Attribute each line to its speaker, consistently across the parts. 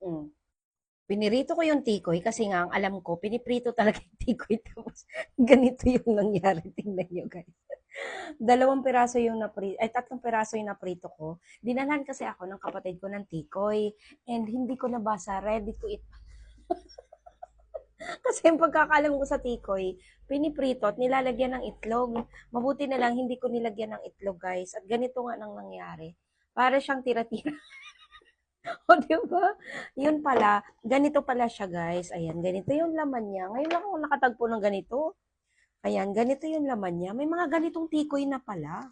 Speaker 1: Mm. Pinirito ko yung tikoy kasi nga ang alam ko, piniprito talaga yung tikoy. Tapos ganito yung nangyari. Tingnan nyo guys. Dalawang piraso yung naprito, ay tatlong piraso yung naprito ko. Dinalhan kasi ako ng kapatid ko ng tikoy. And hindi ko nabasa, ready to eat. Kasi yung pagkakalam ko sa tikoy, piniprito at nilalagyan ng itlog. Mabuti na lang hindi ko nilagyan ng itlog guys. At ganito nga nang nangyari. Para siyang tira-tira. O, di ba? Yun pala, ganito pala siya, guys. Ayan, ganito yung laman niya. Ngayon lang ako nakatagpo ng ganito. Ayan, ganito yung laman niya. May mga ganitong tikoy na pala.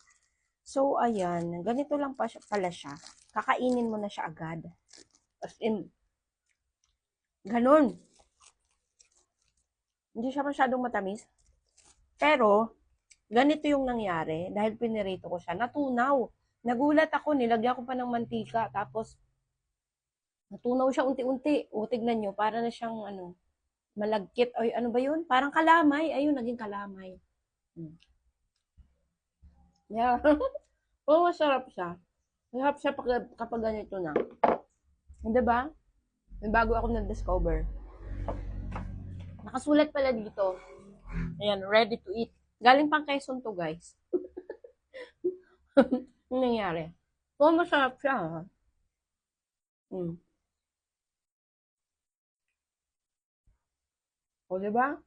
Speaker 1: So, ayan, ganito lang pa siya, pala siya. Kakainin mo na siya agad. As in, ganun. Hindi siya masyadong matamis. Pero, ganito yung nangyari. Dahil pinirito ko siya, natunaw. Nagulat ako, nilagyan ko pa ng mantika. Tapos, natunaw siya unti-unti. O, tignan nyo, para na siyang, ano, malagkit. Ay, ano ba yun? Parang kalamay. Ayun, naging kalamay. Hmm. Yeah. Oo, masarap siya. Masarap siya kapag ganito na. Hindi ba? May bago ako na-discover. Nakasulat pala dito. Ayan, ready to eat. Galing pang Quezon to, guys. Ano nangyari? Oo, masarap siya. Ha? Mm. O, di ba?